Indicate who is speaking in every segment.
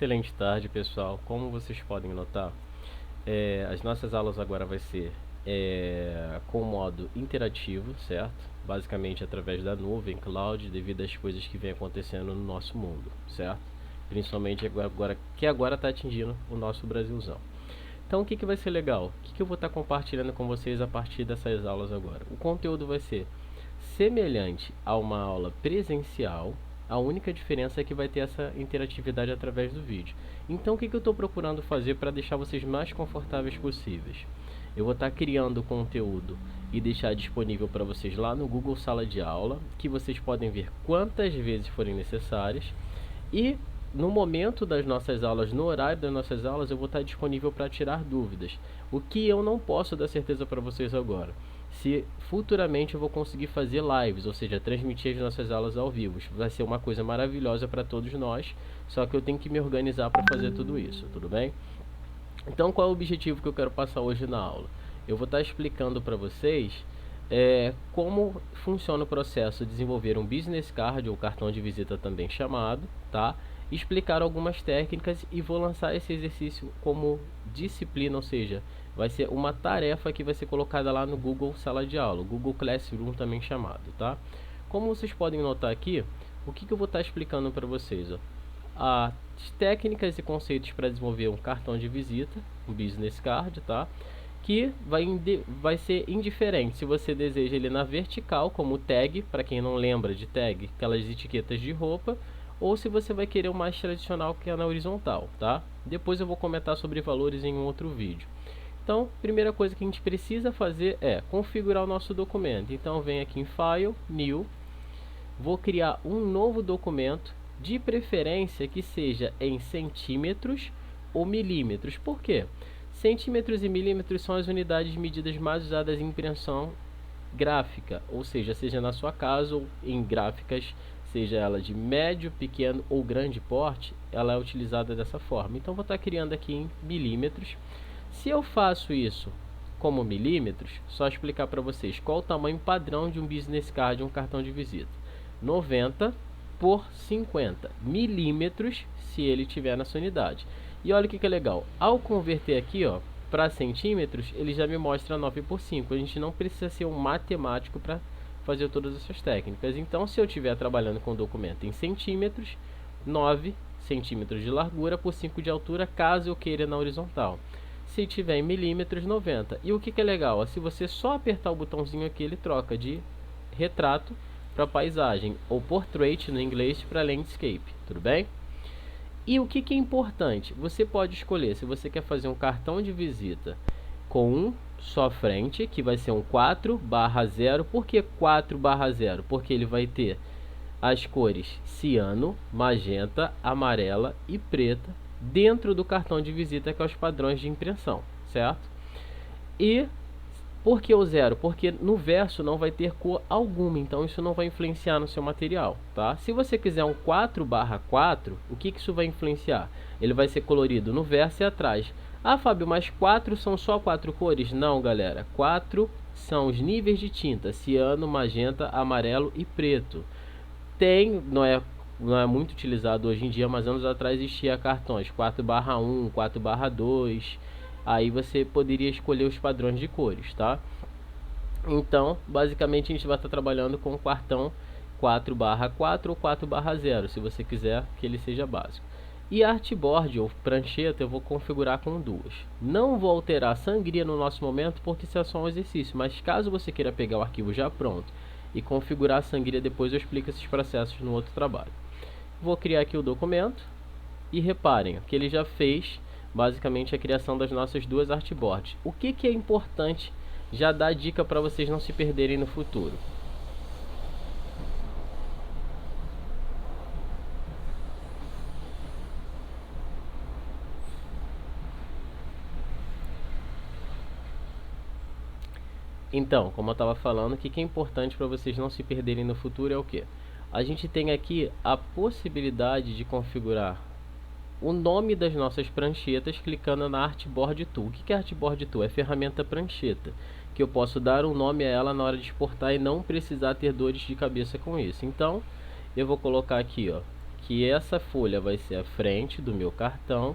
Speaker 1: excelente tarde, pessoal. Como vocês podem notar, as nossas aulas agora vai ser com modo interativo, certo? Basicamente através da nuvem, cloud, devido às coisas que vem acontecendo no nosso mundo, certo? Principalmente agora está atingindo o nosso Brasilzão. Então o que vai ser legal? O que eu vou estar compartilhando com vocês a partir dessas aulas agora? O conteúdo vai ser semelhante a uma aula presencial. A única diferença é que vai ter essa interatividade através do vídeo. Então o que eu estou procurando fazer para deixar vocês mais confortáveis possíveis? Eu vou estar criando conteúdo e deixar disponível para vocês lá no Google Sala de Aula, que vocês podem ver quantas vezes forem necessárias. E no momento das nossas aulas, no horário das nossas aulas, eu vou estar disponível para tirar dúvidas. O que eu não posso dar certeza para vocês agora. Se futuramente eu vou conseguir fazer lives, ou seja, transmitir as nossas aulas ao vivo. Vai ser uma coisa maravilhosa para todos nós, só que eu tenho que me organizar para fazer tudo isso, tudo bem? Então qual é o objetivo que eu quero passar hoje na aula? Eu vou estar explicando para vocês como funciona o processo de desenvolver um business card, ou cartão de visita também chamado, tá? Explicar algumas técnicas e vou lançar esse exercício como disciplina, ou seja, vai ser uma tarefa que vai ser colocada lá no Google Sala de Aula, Google Classroom também chamado, tá? Como vocês podem notar aqui, o que eu vou estar explicando para vocês, ó? As técnicas e conceitos para desenvolver um cartão de visita, um business card, tá? Que vai ser indiferente se você deseja ele na vertical, como tag, para quem não lembra de tag, aquelas etiquetas de roupa, ou se você vai querer o mais tradicional, que é na horizontal, tá? Depois eu vou comentar sobre valores em um outro vídeo. Então, primeira coisa que a gente precisa fazer é configurar o nosso documento. Então, vem aqui em File, New, vou criar um novo documento, de preferência que seja em centímetros ou milímetros. Por quê? Centímetros e milímetros são as unidades de medidas mais usadas em impressão gráfica, ou seja na sua casa ou em gráficas, seja ela de médio, pequeno ou grande porte, ela é utilizada dessa forma. Então vou estar criando aqui em milímetros. Se eu faço isso como milímetros, só explicar para vocês qual o tamanho padrão de um business card, um cartão de visita. 90 por 50 milímetros, se ele tiver na sua unidade. E olha o que é legal, ao converter aqui para centímetros, ele já me mostra 9 por 5. A gente não precisa ser um matemático para fazer todas essas técnicas. Então, se eu estiver trabalhando com o documento em centímetros, 9 centímetros de largura por 5 de altura, caso eu queira na horizontal. Se tiver em milímetros, 90. E o que é legal, se você só apertar o botãozinho aqui, ele troca de retrato para paisagem, ou portrait no inglês para landscape, tudo bem? E o que é importante? Você pode escolher se você quer fazer um cartão de visita com um só frente, que vai ser um 4/0. Por que 4/0? Porque ele vai ter as cores ciano, magenta, amarela e preta dentro do cartão de visita, que é os padrões de impressão, certo? E por que o 0? Porque no verso não vai ter cor alguma, então isso não vai influenciar no seu material, tá? Se você quiser um 4/4, o que isso vai influenciar? Ele vai ser colorido no verso e atrás. Ah, Fábio, mas 4 são só 4 cores? Não, galera. 4 são os níveis de tinta: ciano, magenta, amarelo e preto. Não é muito utilizado hoje em dia, mas anos atrás existia cartões 4/1, 4/2. Aí você poderia escolher os padrões de cores, tá? Então, basicamente a gente vai estar trabalhando com o cartão 4/4 ou 4/0, se você quiser que ele seja básico. E artboard ou prancheta eu vou configurar com duas. Não vou alterar a sangria no nosso momento, porque isso é só um exercício, mas caso você queira pegar o arquivo já pronto e configurar a sangria, depois eu explico esses processos no outro trabalho. Vou criar aqui o documento e reparem que ele já fez basicamente a criação das nossas duas artboards. O que é importante, já dá dica para vocês não se perderem no futuro. Então, como eu estava falando, o que é importante para vocês não se perderem no futuro é o que? A gente tem aqui a possibilidade de configurar o nome das nossas pranchetas clicando na Artboard Tool. O que é Artboard Tool? É ferramenta prancheta, que eu posso dar um nome a ela na hora de exportar e não precisar ter dores de cabeça com isso. Então, eu vou colocar aqui, que essa folha vai ser a frente do meu cartão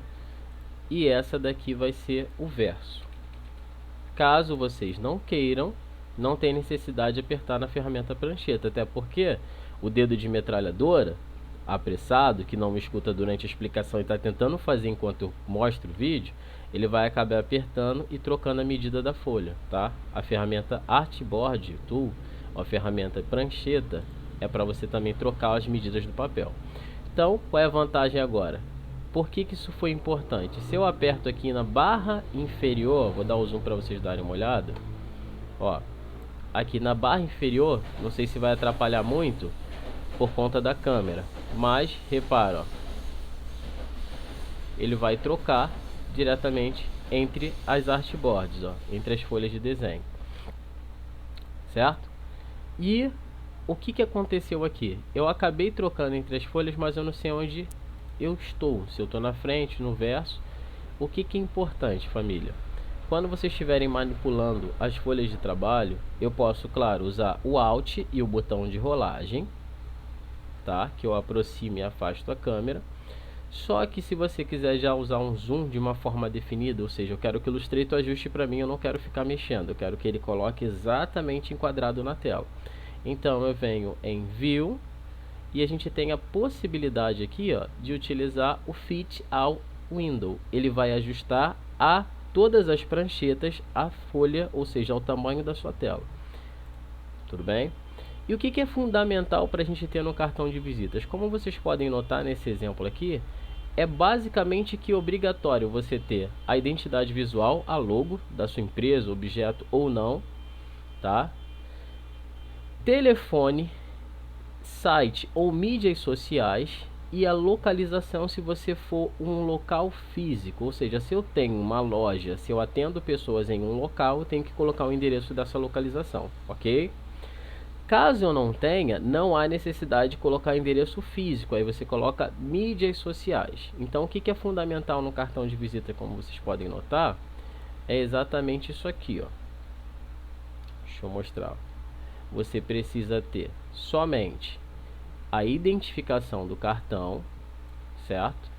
Speaker 1: e essa daqui vai ser o verso. Caso vocês não queiram, não tem necessidade de apertar na ferramenta prancheta, até porque o dedo de metralhadora, apressado, que não me escuta durante a explicação e está tentando fazer enquanto eu mostro o vídeo, ele vai acabar apertando e trocando a medida da folha, tá? A ferramenta Artboard Tool, a ferramenta prancheta, é para você também trocar as medidas do papel. Então, qual é a vantagem agora? Por que isso foi importante? Se eu aperto aqui na barra inferior, vou dar o zoom para vocês darem uma olhada. Ó, aqui na barra inferior, não sei se vai atrapalhar muito por conta da câmera, mas repara, ó, ele vai trocar diretamente entre as artboards, ó, entre as folhas de desenho, certo? E o que aconteceu aqui? Eu acabei trocando entre as folhas, mas eu não sei onde eu estou, se eu estou na frente, no verso. O que é importante, família? Quando vocês estiverem manipulando as folhas de trabalho, eu posso, claro, usar o Alt e o botão de rolagem, tá? Que eu aproximo e afasto a câmera. Só que se você quiser já usar um zoom de uma forma definida, ou seja, eu quero que o Illustrator ajuste para mim, eu não quero ficar mexendo, eu quero que ele coloque exatamente enquadrado na tela. Então eu venho em View e a gente tem a possibilidade aqui, ó, de utilizar o Fit All Window. Ele vai ajustar a todas as pranchetas a folha, ou seja, ao tamanho da sua tela. Tudo bem? E o que é fundamental para a gente ter no cartão de visitas? Como vocês podem notar nesse exemplo aqui, é basicamente que é obrigatório você ter a identidade visual, a logo da sua empresa, objeto ou não, tá? Telefone, site ou mídias sociais e a localização se você for um local físico, ou seja, se eu tenho uma loja, se eu atendo pessoas em um local, eu tenho que colocar o endereço dessa localização, ok? Caso eu não tenha, não há necessidade de colocar endereço físico, aí você coloca mídias sociais. Então o que é fundamental no cartão de visita, como vocês podem notar, é exatamente isso aqui, ó. Deixa eu mostrar. Você precisa ter somente a identificação do cartão, certo?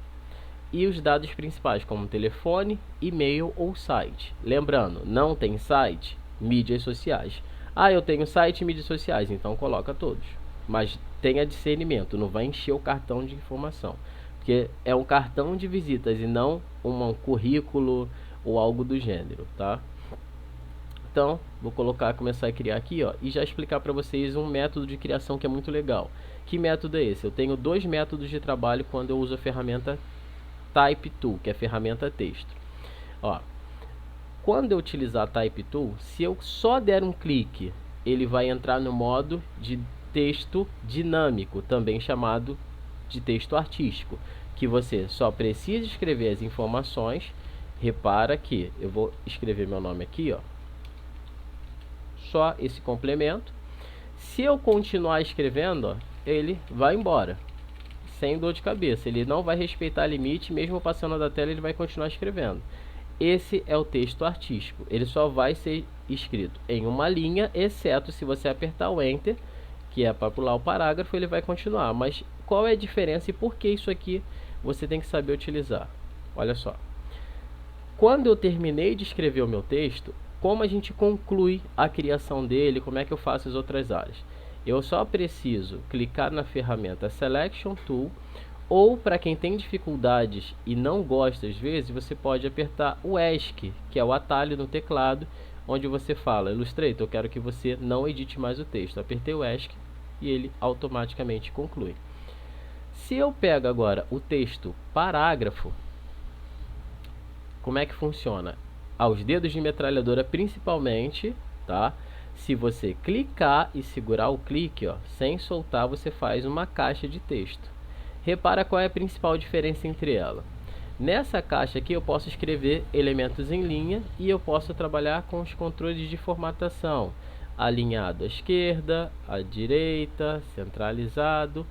Speaker 1: E os dados principais, como telefone, e-mail ou site. Lembrando, não tem site, mídias sociais. Ah, eu tenho site e mídias sociais, então coloca todos. Mas tenha discernimento, não vai encher o cartão de informação. Porque é um cartão de visitas e não um currículo ou algo do gênero, tá? Então, vou começar a criar aqui, ó, e já explicar para vocês um método de criação que é muito legal. Que método é esse? Eu tenho dois métodos de trabalho quando eu uso a ferramenta Type Tool, que é a ferramenta texto. Ó, quando eu utilizar a Type Tool, se eu só der um clique, ele vai entrar no modo de texto dinâmico, também chamado de texto artístico, que você só precisa escrever as informações. Repara que eu vou escrever meu nome aqui, ó, só esse complemento. Se eu continuar escrevendo, ó, ele vai embora sem dor de cabeça, ele não vai respeitar limite, mesmo passando da tela ele vai continuar escrevendo. Esse é o texto artístico, ele só vai ser escrito em uma linha, exceto se você apertar o Enter, que é para pular o parágrafo, ele vai continuar. Mas qual é a diferença e por que isso aqui você tem que saber utilizar? Olha só, quando eu terminei de escrever o meu texto, como a gente conclui a criação dele, como é que eu faço as outras áreas? Eu só preciso clicar na ferramenta Selection Tool, ou para quem tem dificuldades e não gosta às vezes, você pode apertar o ESC, que é o atalho no teclado, onde você fala, Illustrator, eu quero que você não edite mais o texto. Apertei o ESC e ele automaticamente conclui. Se eu pego agora o texto parágrafo, como é que funciona? Aos dedos de metralhadora principalmente, tá? Se você clicar e segurar o clique, ó, sem soltar, você faz uma caixa de texto. Repara qual é a principal diferença entre ela. Nessa caixa aqui eu posso escrever elementos em linha e eu posso trabalhar com os controles de formatação. Alinhado à esquerda, à direita, centralizado,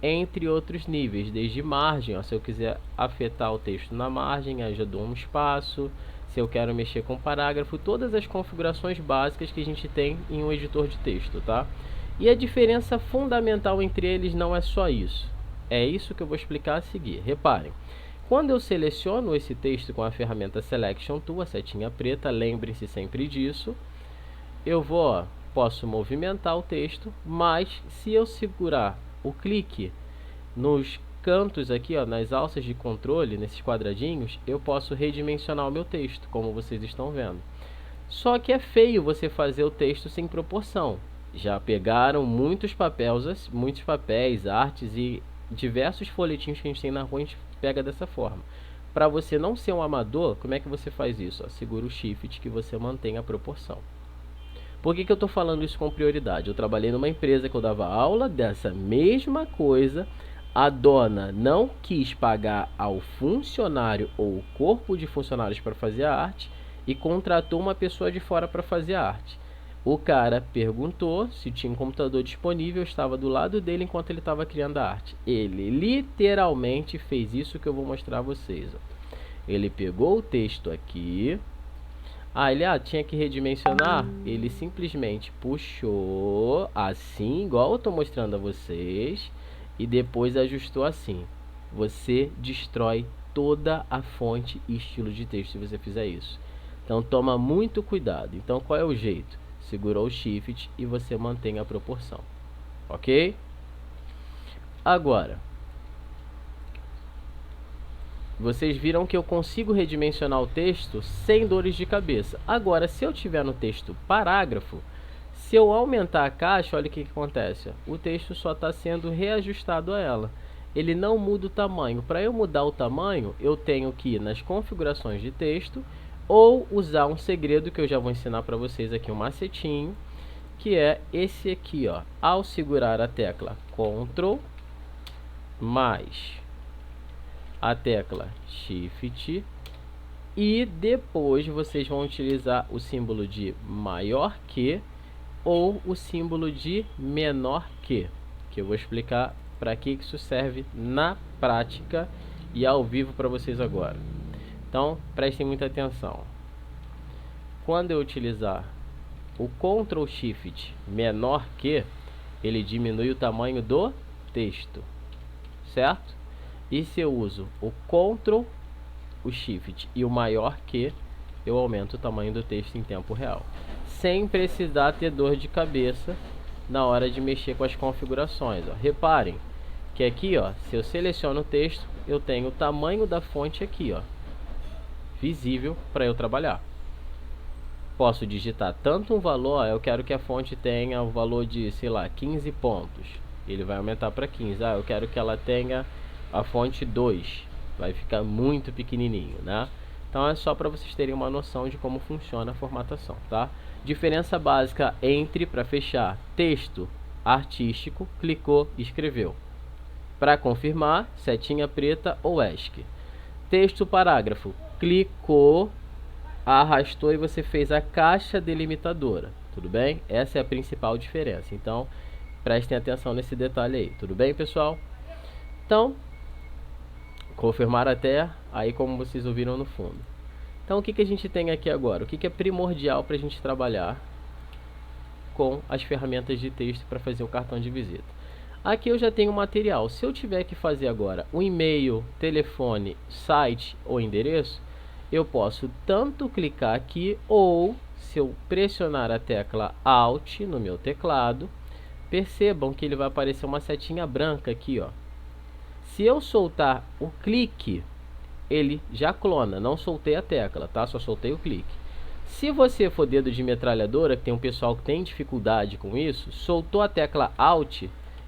Speaker 1: entre outros níveis, desde margem, ó, se eu quiser afetar o texto na margem, aí já dou um espaço. Se eu quero mexer com parágrafo, todas as configurações básicas que a gente tem em um editor de texto, tá? E a diferença fundamental entre eles não é só isso. É isso que eu vou explicar a seguir. Reparem, quando eu seleciono esse texto com a ferramenta Selection Tool, a setinha preta, lembrem-se sempre disso, eu posso movimentar o texto, mas se eu segurar o clique nos cantos aqui, nas alças de controle, nesses quadradinhos, eu posso redimensionar o meu texto, como vocês estão vendo. Só que é feio você fazer o texto sem proporção. Já pegaram muitos papéis, artes e diversos folhetinhos que a gente tem na rua, a gente pega dessa forma. Para você não ser um amador, como é que você faz isso? Segura o Shift que você mantém a proporção. Por que eu estou falando isso com prioridade? Eu trabalhei numa empresa que eu dava aula dessa mesma coisa. A dona não quis pagar ao funcionário ou o corpo de funcionários para fazer a arte e contratou uma pessoa de fora para fazer a arte. O cara perguntou se tinha um computador disponível, eu estava do lado dele enquanto ele estava criando a arte. Ele literalmente fez isso que eu vou mostrar a vocês. Ele pegou o texto aqui. Ele tinha que redimensionar. Ele simplesmente puxou assim, igual eu estou mostrando a vocês, e depois ajustou assim. Você destrói toda a fonte e estilo de texto se você fizer isso. Então toma muito cuidado. Então qual é o jeito? Segurou o Shift e você mantém a proporção. Ok? Agora, vocês viram que eu consigo redimensionar o texto sem dores de cabeça. Agora, se eu tiver no texto parágrafo, se eu aumentar a caixa, olha o que acontece. O texto só está sendo reajustado a ela. Ele não muda o tamanho. Para eu mudar o tamanho, eu tenho que ir nas configurações de texto ou usar um segredo que eu já vou ensinar para vocês aqui, um macetinho, que é esse aqui, Ao segurar a tecla Ctrl mais a tecla Shift e depois vocês vão utilizar o símbolo de maior que ou o símbolo de menor que eu vou explicar para que isso serve na prática e ao vivo para vocês agora. Então, prestem muita atenção. Quando eu utilizar o Ctrl Shift menor que, ele diminui o tamanho do texto, certo? E se eu uso o Ctrl, o Shift e o maior que, eu aumento o tamanho do texto em tempo real, sem precisar ter dor de cabeça na hora de mexer com as configurações. Reparem que aqui, se eu seleciono o texto, eu tenho o tamanho da fonte aqui, visível para eu trabalhar. Posso digitar tanto um valor, eu quero que a fonte tenha o valor de, sei lá, 15 pontos. Ele vai aumentar para 15. Eu quero que ela tenha a fonte 2. Vai ficar muito pequenininho, né? Então é só para vocês terem uma noção de como funciona a formatação, tá? Diferença básica entre, para fechar, texto artístico, clicou, escreveu. Para confirmar, setinha preta ou ESC. Texto parágrafo, clicou, arrastou e você fez a caixa delimitadora, tudo bem? Essa é a principal diferença, então prestem atenção nesse detalhe aí, tudo bem, pessoal? Então, confirmar até aí, como vocês ouviram no fundo. Então, o que a gente tem aqui agora? O que é primordial para a gente trabalhar com as ferramentas de texto para fazer o cartão de visita? Aqui eu já tenho o material. Se eu tiver que fazer agora um e-mail, telefone, site ou endereço, eu posso tanto clicar aqui ou, se eu pressionar a tecla Alt no meu teclado, percebam que ele vai aparecer uma setinha branca aqui, Se eu soltar o clique, ele já clona. Não soltei a tecla, tá? Só soltei o clique. Se você for dedo de metralhadora, que tem um pessoal que tem dificuldade com isso, soltou a tecla Alt,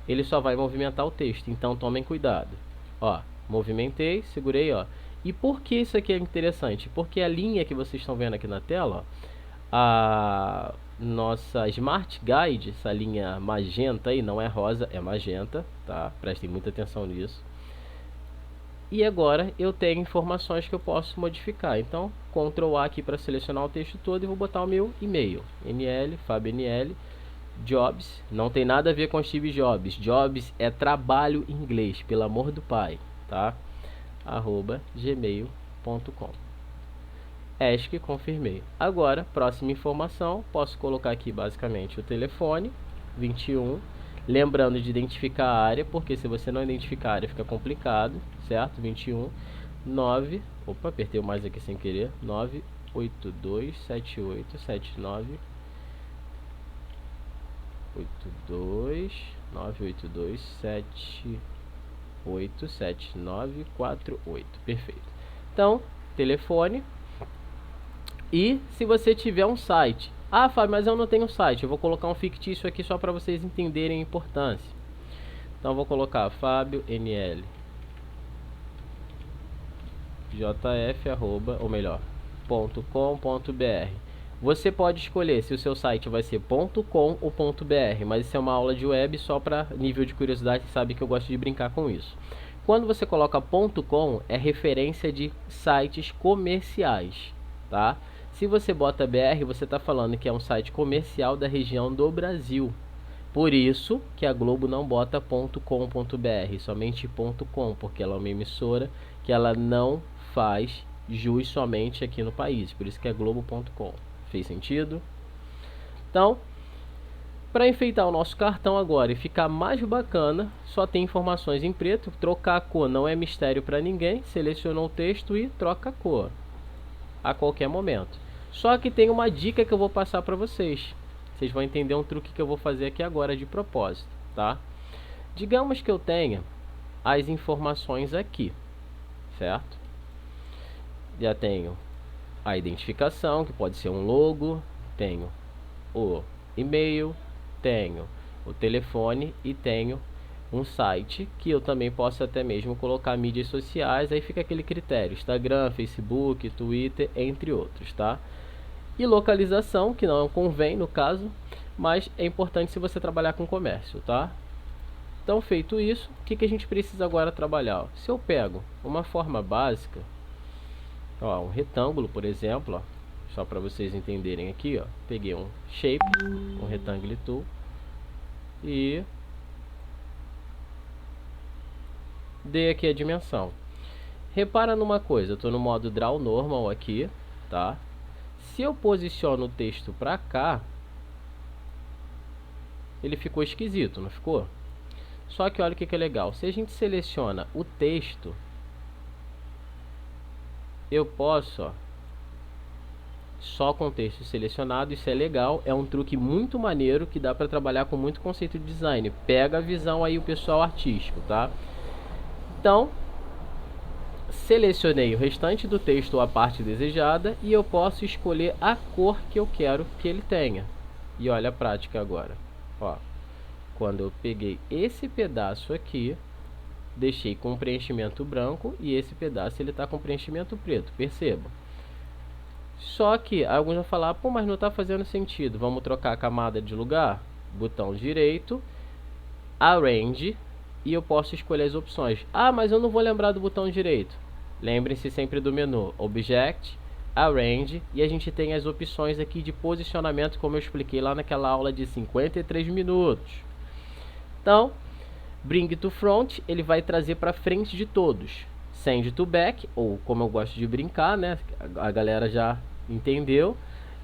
Speaker 1: ele só vai movimentar o texto. Então tomem cuidado. Movimentei, segurei, E por que isso aqui é interessante? Porque a linha que vocês estão vendo aqui na tela, a nossa Smart Guide, essa linha magenta aí, não é rosa, é magenta, tá? Prestem muita atenção nisso. E agora eu tenho informações que eu posso modificar. Então, Ctrl A aqui para selecionar o texto todo e vou botar o meu e-mail. FabioNL, Jobs, não tem nada a ver com Steve Jobs. Jobs é trabalho em inglês, pelo amor do pai, tá? @gmail.com. ESC, confirmei. Agora, próxima informação, posso colocar aqui basicamente o telefone, 21. Lembrando de identificar a área, porque se você não identificar a área fica complicado, certo? 21 9, opa, apertei o mais aqui sem querer, 9827879 9827948, perfeito. Então, telefone. E se você tiver um site, ah, Fábio, mas eu não tenho site, eu vou colocar um fictício aqui só para vocês entenderem a importância. Então vou colocar Fábio NL JF ou melhor, .com.br. Você pode escolher se o seu site vai ser .com ou .br, mas isso é uma aula de web só para nível de curiosidade, você sabe que eu gosto de brincar com isso. Quando você coloca .com, é referência de sites comerciais, tá? Se você bota BR, você está falando que é um site comercial da região do Brasil. Por isso que a Globo não bota .com.br, somente .com, porque ela é uma emissora que ela não faz jus somente aqui no país. Por isso que é Globo.com. Fez sentido? Então, para enfeitar o nosso cartão agora e ficar mais bacana, só tem informações em preto. Trocar a cor não é mistério para ninguém. Seleciona o texto e troca a cor a qualquer momento. Só que tem uma dica que eu vou passar para vocês. Vocês vão entender um truque que eu vou fazer aqui agora de propósito, tá? Digamos que eu tenha as informações aqui, certo? Já tenho a identificação, que pode ser um logo, tenho o e-mail, tenho o telefone e tenho um site que eu também posso até mesmo colocar mídias sociais, aí fica aquele critério, Instagram, Facebook, Twitter, entre outros, tá? E localização, que não convém no caso, mas é importante se você trabalhar com comércio, tá? Então, feito isso, o que a gente precisa agora trabalhar? Se eu pego uma forma básica, ó, um retângulo, por exemplo, ó, só para vocês entenderem aqui, ó, peguei um shape, um rectangle tool e dei aqui a dimensão. Repara numa coisa, eu estou no modo Draw Normal aqui, tá? Se eu posiciono o texto para cá, ele ficou esquisito, não ficou? Só que olha o que é legal, se a gente seleciona o texto, eu posso, ó, só com o texto selecionado, isso é legal, é um truque muito maneiro que dá para trabalhar com muito conceito de design. Pega a visão aí o pessoal artístico, tá? Então, selecionei o restante do texto ou a parte desejada e eu posso escolher a cor que eu quero que ele tenha. E olha a prática agora, ó. Quando eu peguei esse pedaço aqui, deixei com preenchimento branco e esse pedaço ele está com preenchimento preto, perceba. Só que alguns vão falar, pô, mas não está fazendo sentido, vamos trocar a camada de lugar? Botão direito, Arrange, e eu posso escolher as opções. Ah, mas eu não vou lembrar do botão direito. Lembrem-se sempre do menu Object, Arrange, e a gente tem as opções aqui de posicionamento, como eu expliquei lá naquela aula de 53 minutos. Então, Bring to Front, ele vai trazer para frente de todos. Send to Back, ou como eu gosto de brincar, né? A galera já entendeu.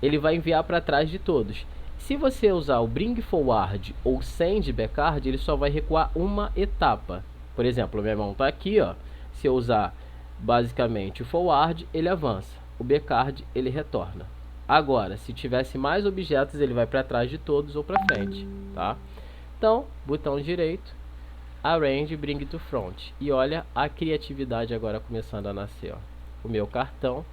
Speaker 1: Ele vai enviar para trás de todos. Se você usar o Bring Forward ou Send Backward, ele só vai recuar uma etapa. Por exemplo, minha mão está aqui, ó. Se eu usar basicamente o Forward, ele avança. O Backward, ele retorna. Agora, se tivesse mais objetos, ele vai para trás de todos ou para frente, tá? Então, botão direito, Arrange, Bring to Front. E olha a criatividade agora começando a nascer, ó. O meu cartão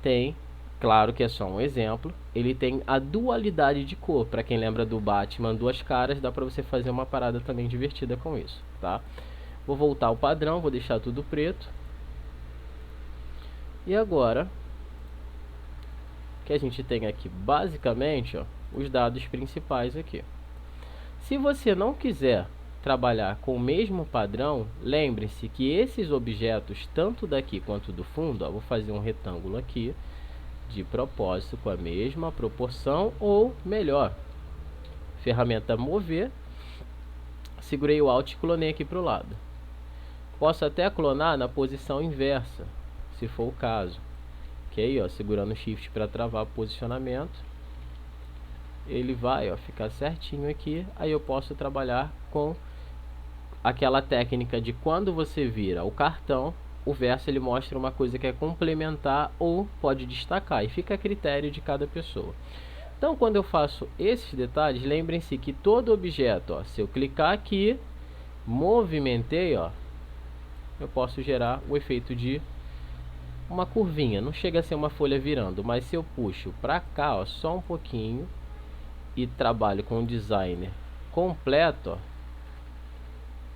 Speaker 1: tem, claro que é só um exemplo, ele tem a dualidade de cor. Para quem lembra do Batman, duas caras, dá para você fazer uma parada também divertida com isso, tá? Vou voltar ao padrão, vou deixar tudo preto. E agora, que a gente tem aqui basicamente, ó, os dados principais aqui. Se você não quiser trabalhar com o mesmo padrão, lembre-se que esses objetos, tanto daqui quanto do fundo, ó, vou fazer um retângulo aqui, de propósito, com a mesma proporção, ou melhor, ferramenta mover, segurei o Alt e clonei aqui para o lado. Posso até clonar na posição inversa, se for o caso. Ok, ó, segurando o Shift para travar o posicionamento. ele vai, ó, ficar certinho aqui. Aí eu posso trabalhar com aquela técnica de quando você vira o cartão, o verso ele mostra uma coisa que é complementar ou pode destacar, e fica a critério de cada pessoa. Então, quando eu faço esses detalhes, lembrem-se que todo objeto, ó, se eu clicar aqui, movimentei, ó, eu posso gerar o efeito de uma curvinha. Não chega a ser uma folha virando, mas se eu puxo para cá, ó, só um pouquinho, e trabalho com o designer completo, ó,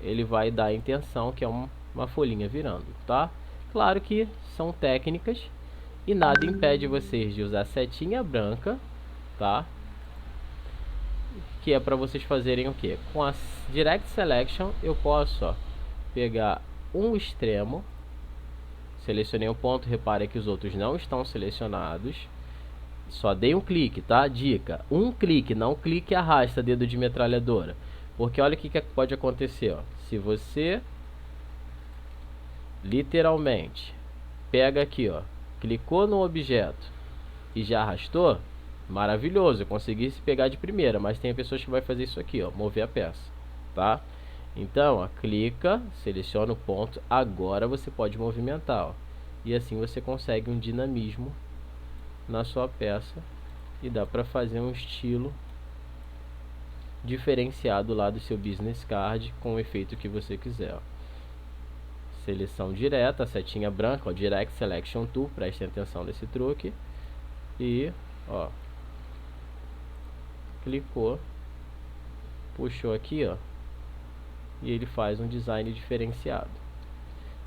Speaker 1: ele vai dar a intenção que é uma folhinha virando, tá? Claro que são técnicas e nada impede vocês de usar setinha branca, tá? Que é para vocês fazerem o que? Com a Direct Selection eu posso, ó, pegar um extremo, selecionei um ponto, repare que os outros não estão selecionados. Só dei um clique, tá? Dica, um clique, não clique e arrasta dedo de metralhadora. Porque olha o que pode acontecer, ó. Se você literalmente pega aqui, ó, clicou no objeto e já arrastou, maravilhoso, eu consegui se pegar de primeira, mas tem pessoas que vai fazer isso aqui, ó, mover a peça, tá? Então, ó, clica, seleciona o ponto, agora você pode movimentar, ó, e assim você consegue um dinamismo na sua peça e dá para fazer um estilo diferenciado lá do seu business card com o efeito que você quiser, ó. Seleção direta, setinha branca, ó, Direct Selection Tool, prestem atenção nesse truque. E, ó, clicou, puxou aqui, ó, e ele faz um design diferenciado.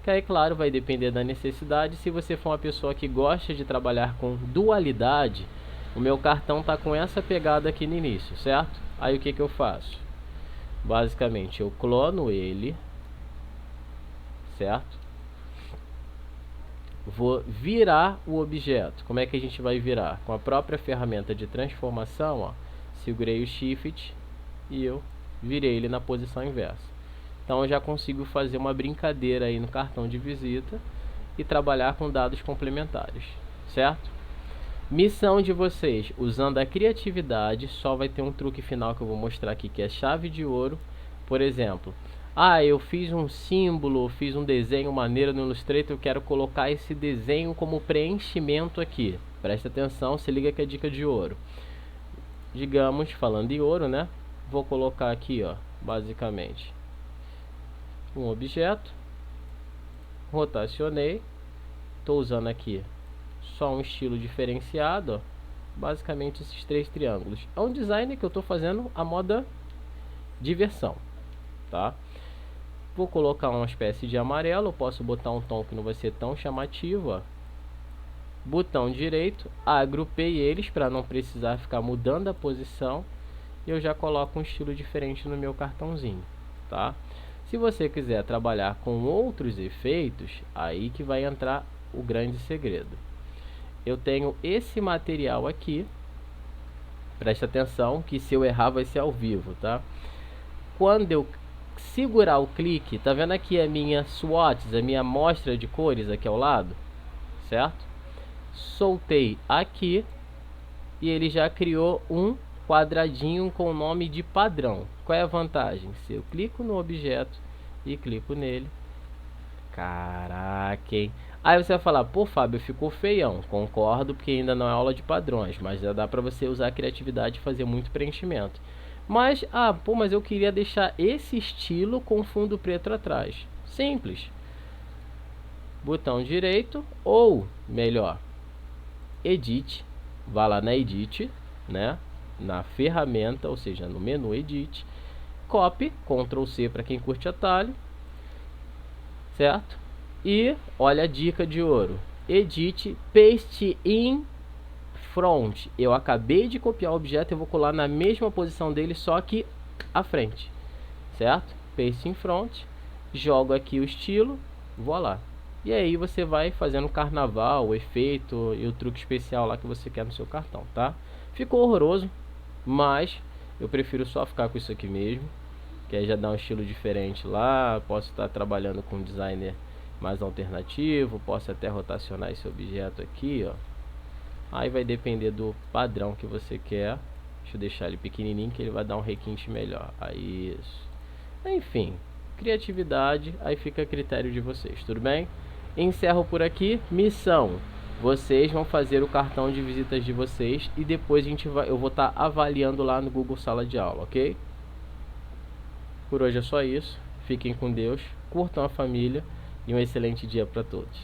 Speaker 1: Que aí, claro, vai depender da necessidade. Se você for uma pessoa que gosta de trabalhar com dualidade, o meu cartão tá com essa pegada aqui no início, certo? Aí o que eu faço? Basicamente, eu clono ele, certo? Vou virar o objeto. Como é que a gente vai virar? Com a própria ferramenta de transformação, ó, segurei o Shift e eu virei ele na posição inversa. Então eu já consigo fazer uma brincadeira aí no cartão de visita e trabalhar com dados complementares, certo? Missão de vocês, usando a criatividade, só vai ter um truque final que eu vou mostrar aqui, que é chave de ouro. Por exemplo, eu fiz um símbolo, fiz um desenho maneiro no Illustrator, eu quero colocar esse desenho como preenchimento aqui. Presta atenção, se liga que é dica de ouro. Digamos, falando em ouro, né? Vou colocar aqui, ó, basicamente, um objeto, rotacionei, estou usando aqui só um estilo diferenciado, ó, basicamente esses 3 triângulos. É um design que eu estou fazendo a moda diversão, tá? Vou colocar uma espécie de amarelo, eu posso botar um tom que não vai ser tão chamativo, ó. Botão direito, agrupei eles para não precisar ficar mudando a posição, e eu já coloco um estilo diferente no meu cartãozinho, tá? Se você quiser trabalhar com outros efeitos, aí que vai entrar o grande segredo. Eu tenho esse material aqui, presta atenção que se eu errar vai ser ao vivo, tá? Quando eu segurar o clique, tá vendo aqui a minha swatches, a minha amostra de cores aqui ao lado, certo? Soltei aqui e ele já criou um quadradinho com o nome de padrão. Qual é a vantagem? Se eu clico no objeto e clico nele, caraca, hein? Aí você vai falar, pô, Fábio, ficou feião. Concordo, porque ainda não é aula de padrões, mas já dá para você usar a criatividade e fazer muito preenchimento. Mas, mas eu queria deixar esse estilo com fundo preto atrás. Simples. Botão direito, ou melhor, Edit. Vá lá na Edit, né? Na ferramenta, ou seja, no menu Edit. Copy, Ctrl C para quem curte atalho, certo? E olha a dica de ouro: Edit, Paste in Front. Eu acabei de copiar o objeto, eu vou colar na mesma posição dele, só que à frente, certo? Paste in Front, jogo aqui o estilo, vou lá. E aí você vai fazendo o carnaval, o efeito e o truque especial lá que você quer no seu cartão, tá? Ficou horroroso, mas eu prefiro só ficar com isso aqui mesmo, que aí já dá um estilo diferente lá. Posso estar trabalhando com um designer mais alternativo, posso até rotacionar esse objeto aqui, ó. Aí vai depender do padrão que você quer Deixa eu deixar ele pequenininho que ele vai dar um requinte melhor. Aí isso. Enfim, criatividade, aí fica a critério de vocês, tudo bem? Encerro por aqui. Missão: vocês vão fazer o cartão de visitas de vocês e depois eu vou estar avaliando lá no Google Sala de Aula, ok? Por hoje é só isso. Fiquem com Deus, curtam a família e um excelente dia para todos.